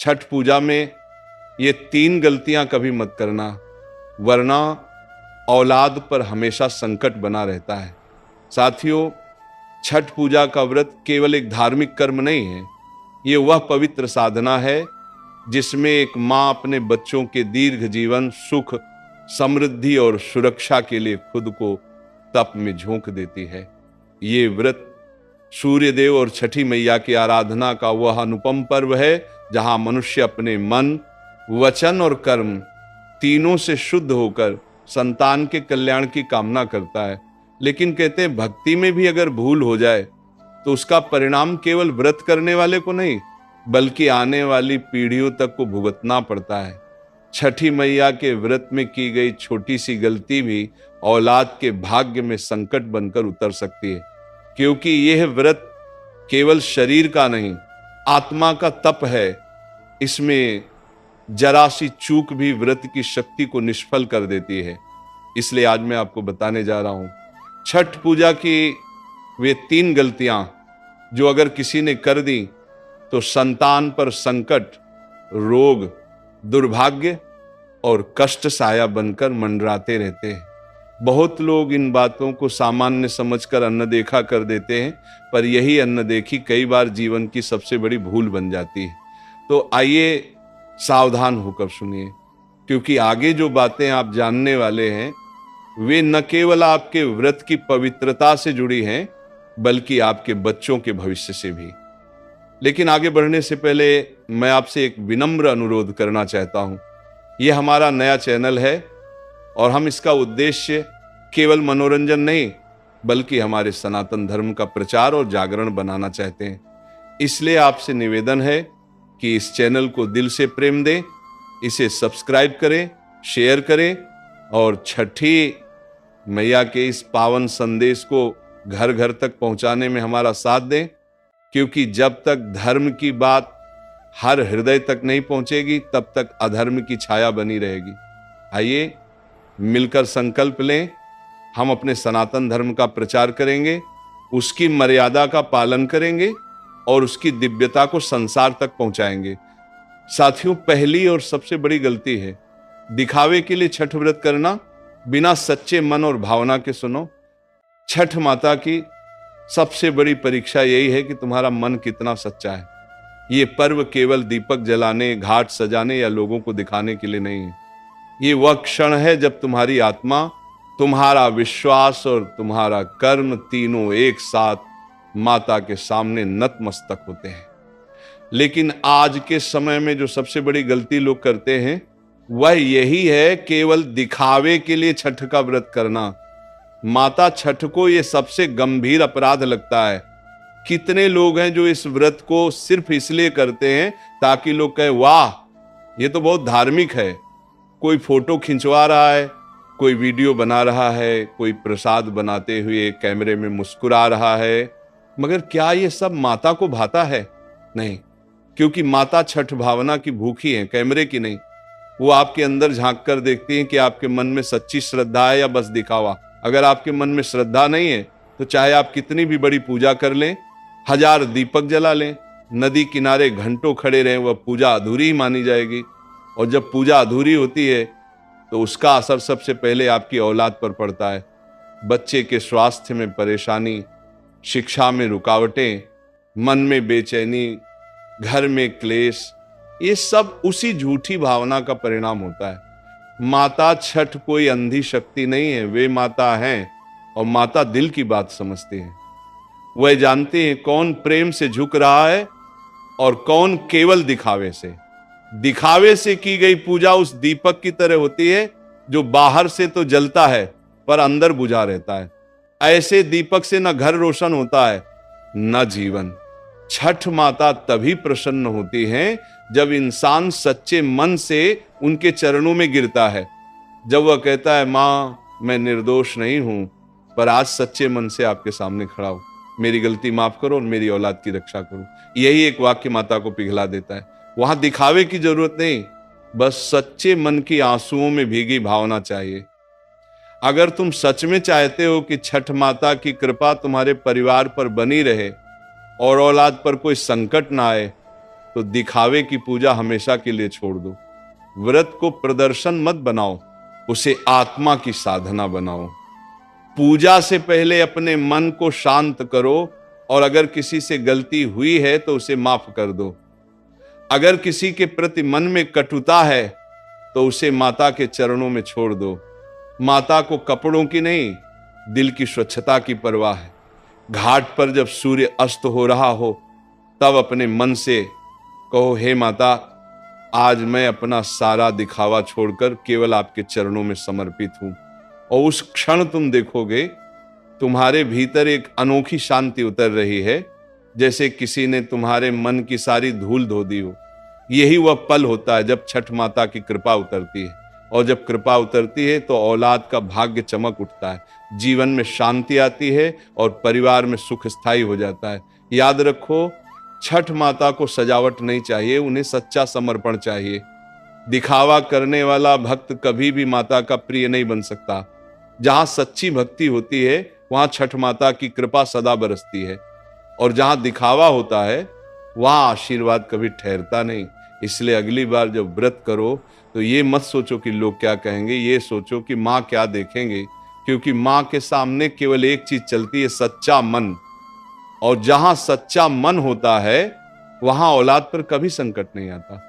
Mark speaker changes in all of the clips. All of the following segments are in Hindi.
Speaker 1: छठ पूजा में ये 3 गलतियां कभी मत करना, वरना औलाद पर हमेशा संकट बना रहता है। साथियों, छठ पूजा का व्रत केवल एक धार्मिक कर्म नहीं है, ये वह पवित्र साधना है जिसमें एक माँ अपने बच्चों के दीर्घ जीवन, सुख, समृद्धि और सुरक्षा के लिए खुद को तप में झोंक देती है। ये व्रत सूर्य देव और छठी मैया की आराधना का वह अनुपम पर्व है जहां मनुष्य अपने मन, वचन और कर्म तीनों से शुद्ध होकर संतान के कल्याण की कामना करता है। लेकिन कहते हैं भक्ति में भी अगर भूल हो जाए तो उसका परिणाम केवल व्रत करने वाले को नहीं बल्कि आने वाली पीढ़ियों तक को भुगतना पड़ता है। छठी मैया के व्रत में की गई छोटी सी गलती भी औलाद के भाग्य में संकट बनकर उतर सकती है, क्योंकि यह व्रत केवल शरीर का नहीं, आत्मा का तप है। इसमें जरा सी चूक भी व्रत की शक्ति को निष्फल कर देती है। इसलिए आज मैं आपको बताने जा रहा हूं छठ पूजा की वे 3 गलतियां जो अगर किसी ने कर दी तो संतान पर संकट, रोग, दुर्भाग्य और कष्ट साया बनकर मंडराते रहते हैं। बहुत लोग इन बातों को सामान्य समझकर अनदेखा कर देते हैं, पर यही अनदेखी कई बार जीवन की सबसे बड़ी भूल बन जाती है। तो आइए सावधान होकर सुनिए, क्योंकि आगे जो बातें आप जानने वाले हैं वे न केवल आपके व्रत की पवित्रता से जुड़ी हैं बल्कि आपके बच्चों के भविष्य से भी। लेकिन आगे बढ़ने से पहले मैं आपसे एक विनम्र अनुरोध करना चाहता हूं। यह हमारा नया चैनल है और हम इसका उद्देश्य केवल मनोरंजन नहीं बल्कि हमारे सनातन धर्म का प्रचार और जागरण बनाना चाहते हैं। इसलिए आपसे निवेदन है कि इस चैनल को दिल से प्रेम दें, इसे सब्सक्राइब करें, शेयर करें और छठी मैया के इस पावन संदेश को घर घर तक पहुंचाने में हमारा साथ दें, क्योंकि जब तक धर्म की बात हर हृदय तक नहीं पहुंचेगी तब तक अधर्म की छाया बनी रहेगी। आइए मिलकर संकल्प लें, हम अपने सनातन धर्म का प्रचार करेंगे, उसकी मर्यादा का पालन करेंगे और उसकी दिव्यता को संसार तक पहुंचाएंगे। साथियों, पहली और सबसे बड़ी गलती है दिखावे के लिए छठ व्रत करना बिना सच्चे मन और भावना के। सुनो, छठ माता की सबसे बड़ी परीक्षा यही है कि तुम्हारा मन कितना सच्चा है। ये पर्व केवल दीपक जलाने, घाट सजाने या लोगों को दिखाने के लिए नहीं है। ये वह क्षण है जब तुम्हारी आत्मा, तुम्हारा विश्वास और तुम्हारा कर्म तीनों एक साथ माता के सामने नतमस्तक होते हैं। लेकिन आज के समय में जो सबसे बड़ी गलती लोग करते हैं वह यही है, केवल दिखावे के लिए छठ का व्रत करना। माता छठ को यह सबसे गंभीर अपराध लगता है। कितने लोग हैं जो इस व्रत को सिर्फ इसलिए करते हैं ताकि लोग कहे वाह ये तो बहुत धार्मिक है। कोई फोटो खिंचवा रहा है, कोई वीडियो बना रहा है, कोई प्रसाद बनाते हुए कैमरे में मुस्कुरा रहा है, मगर क्या ये सब माता को भाता है? नहीं, क्योंकि माता छठ भावना की भूखी है, कैमरे की नहीं। वो आपके अंदर झांक कर देखती है कि आपके मन में सच्ची श्रद्धा है या बस दिखावा। अगर आपके मन में श्रद्धा नहीं है तो चाहे आप कितनी भी बड़ी पूजा कर लें, 1000 दीपक जला लें, नदी किनारे घंटों खड़े रहें, वह पूजा अधूरी ही मानी जाएगी। और जब पूजा अधूरी होती है तो उसका असर सबसे पहले आपकी औलाद पर पड़ता है। बच्चे के स्वास्थ्य में परेशानी, शिक्षा में रुकावटें, मन में बेचैनी, घर में क्लेश, ये सब उसी झूठी भावना का परिणाम होता है। माता छठ कोई अंधी शक्ति नहीं है, वे माता हैं और माता दिल की बात समझती है। वह जानती है कौन प्रेम से झुक रहा है और कौन केवल दिखावे से। दिखावे से की गई पूजा उस दीपक की तरह होती है जो बाहर से तो जलता है पर अंदर बुझा रहता है। ऐसे दीपक से न घर रोशन होता है न जीवन। छठ माता तभी प्रसन्न होती हैं जब इंसान सच्चे मन से उनके चरणों में गिरता है। जब वह कहता है माँ मैं निर्दोष नहीं हूं पर आज सच्चे मन से आपके सामने खड़ा हूं, मेरी गलती माफ करो और मेरी औलाद की रक्षा करो। यही एक वाक्य माता को पिघला देता है। वहां दिखावे की जरूरत नहीं, बस सच्चे मन की आंसुओं में भीगी भावना चाहिए। अगर तुम सच में चाहते हो कि छठ माता की कृपा तुम्हारे परिवार पर बनी रहे और औलाद पर कोई संकट ना आए तो दिखावे की पूजा हमेशा के लिए छोड़ दो। व्रत को प्रदर्शन मत बनाओ, उसे आत्मा की साधना बनाओ। पूजा से पहले अपने मन को शांत करो, और अगर किसी से गलती हुई है तो उसे माफ कर दो। अगर किसी के प्रति मन में कटुता है तो उसे माता के चरणों में छोड़ दो। माता को कपड़ों की नहीं, दिल की स्वच्छता की परवाह है। घाट पर जब सूर्य अस्त हो रहा हो तब अपने मन से कहो, हे माता, आज मैं अपना सारा दिखावा छोड़कर केवल आपके चरणों में समर्पित हूं। और उस क्षण तुम देखोगे तुम्हारे भीतर एक अनोखी शांति उतर रही है, जैसे किसी ने तुम्हारे मन की सारी धूल धो दी हो। यही वह पल होता है जब छठ माता की कृपा उतरती है, और जब कृपा उतरती है तो औलाद का भाग्य चमक उठता है, जीवन में शांति आती है और परिवार में सुख स्थायी हो जाता है। याद रखो, छठ माता को सजावट नहीं चाहिए, उन्हें सच्चा समर्पण चाहिए। दिखावा करने वाला भक्त कभी भी माता का प्रिय नहीं बन सकता। जहां सच्ची भक्ति होती है वहां छठ माता की कृपा सदा बरसती है, और जहां दिखावा होता है वहां आशीर्वाद कभी ठहरता नहीं। इसलिए अगली बार जब व्रत करो तो ये मत सोचो कि लोग क्या कहेंगे, ये सोचो कि माँ क्या देखेंगे, क्योंकि माँ के सामने केवल एक चीज चलती है, सच्चा मन। और जहां सच्चा मन होता है वहां औलाद पर कभी संकट नहीं आता।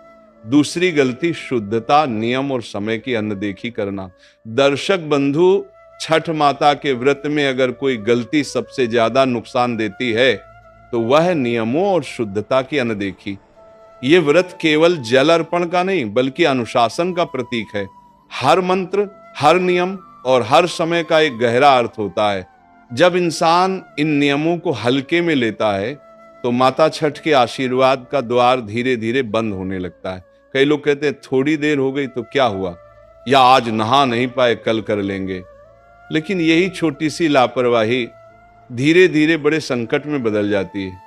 Speaker 1: दूसरी गलती, शुद्धता, नियम और समय की अनदेखी करना। दर्शक बंधु, छठ माता के व्रत में अगर कोई गलती सबसे ज्यादा नुकसान देती है तो वह नियमों और शुद्धता की अनदेखी। ये व्रत केवल जल अर्पण का नहीं बल्कि अनुशासन का प्रतीक है। हर मंत्र, हर नियम और हर समय का एक गहरा अर्थ होता है। जब इंसान इन नियमों को हल्के में लेता है तो माता छठ के आशीर्वाद का द्वार धीरे धीरे बंद होने लगता है। कई लोग कहते हैं थोड़ी देर हो गई तो क्या हुआ, या आज नहा नहीं पाए कल कर लेंगे, लेकिन यही छोटी सी लापरवाही धीरे धीरे बड़े संकट में बदल जाती है।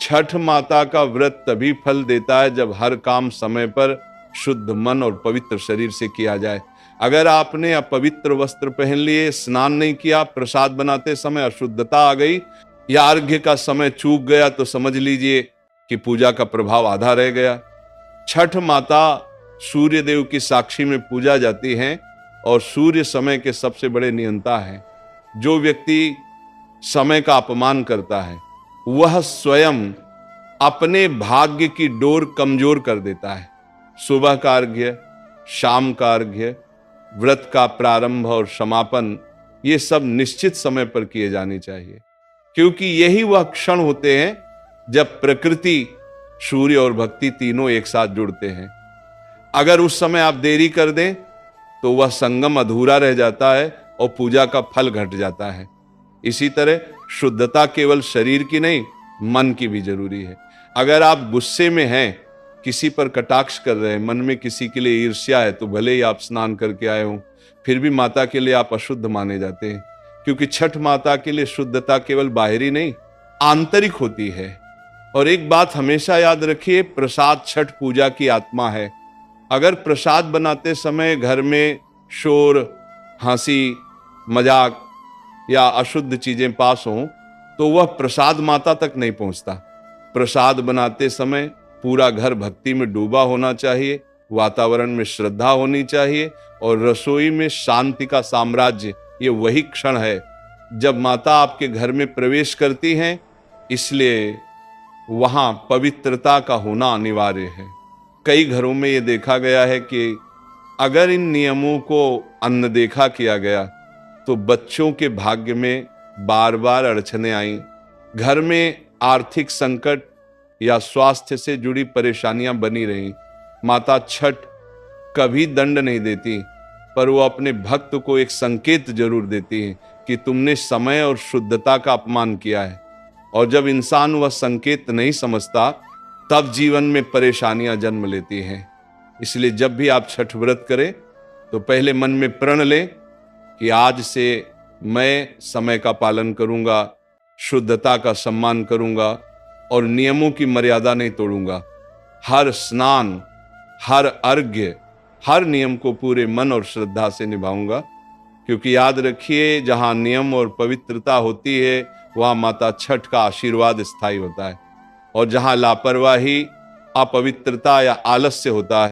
Speaker 1: छठ माता का व्रत तभी फल देता है जब हर काम समय पर शुद्ध मन और पवित्र शरीर से किया जाए। अगर आपने अपवित्र वस्त्र पहन लिए, स्नान नहीं किया, प्रसाद बनाते समय अशुद्धता आ गई या अर्घ्य का समय चूक गया तो समझ लीजिए कि पूजा का प्रभाव आधा रह गया। छठ माता सूर्य देव की साक्षी में पूजा जाती हैं और सूर्य समय के सबसे बड़े नियंता हैं। जो व्यक्ति समय का अपमान करता है वह स्वयं अपने भाग्य की डोर कमजोर कर देता है। सुबह का अर्घ्य, शाम का अर्घ्य, व्रत का प्रारंभ और समापन, ये सब निश्चित समय पर किए जाने चाहिए, क्योंकि यही वह क्षण होते हैं जब प्रकृति, सूर्य और भक्ति तीनों एक साथ जुड़ते हैं। अगर उस समय आप देरी कर दें तो वह संगम अधूरा रह जाता है और पूजा का फल घट जाता है। इसी तरह शुद्धता केवल शरीर की नहीं, मन की भी जरूरी है। अगर आप गुस्से में हैं, किसी पर कटाक्ष कर रहे हैं, मन में किसी के लिए ईर्ष्या है, तो भले ही आप स्नान करके आए हों, फिर भी माता के लिए आप अशुद्ध माने जाते हैं, क्योंकि छठ माता के लिए शुद्धता केवल बाहरी नहीं, आंतरिक होती है। और एक बात हमेशा याद रखिए, प्रसाद छठ पूजा की आत्मा है। अगर प्रसाद बनाते समय घर में शोर, हंसी, मजाक या अशुद्ध चीजें पास हों तो वह प्रसाद माता तक नहीं पहुंचता। प्रसाद बनाते समय पूरा घर भक्ति में डूबा होना चाहिए, वातावरण में श्रद्धा होनी चाहिए और रसोई में शांति का साम्राज्य। ये वही क्षण है जब माता आपके घर में प्रवेश करती हैं, इसलिए वहां पवित्रता का होना अनिवार्य है। कई घरों में ये देखा गया है कि अगर इन नियमों को अनदेखा किया गया तो बच्चों के भाग्य में बार बार अड़चने आई, घर में आर्थिक संकट या स्वास्थ्य से जुड़ी परेशानियां बनी रहीं। माता छठ कभी दंड नहीं देती, पर वो अपने भक्त को एक संकेत जरूर देती है कि तुमने समय और शुद्धता का अपमान किया है। और जब इंसान वह संकेत नहीं समझता तब जीवन में परेशानियां जन्म लेती हैं। इसलिए जब भी आप छठ व्रत करें तो पहले मन में प्रण लें कि आज से मैं समय का पालन करूंगा, शुद्धता का सम्मान करूंगा और नियमों की मर्यादा नहीं तोड़ूंगा। हर स्नान, हर अर्घ्य, हर नियम को पूरे मन और श्रद्धा से निभाऊंगा, क्योंकि याद रखिए, जहां नियम और पवित्रता होती है वहां माता छठ का आशीर्वाद स्थायी होता है, और जहां लापरवाही अपवित्रता या आलस्य होता है।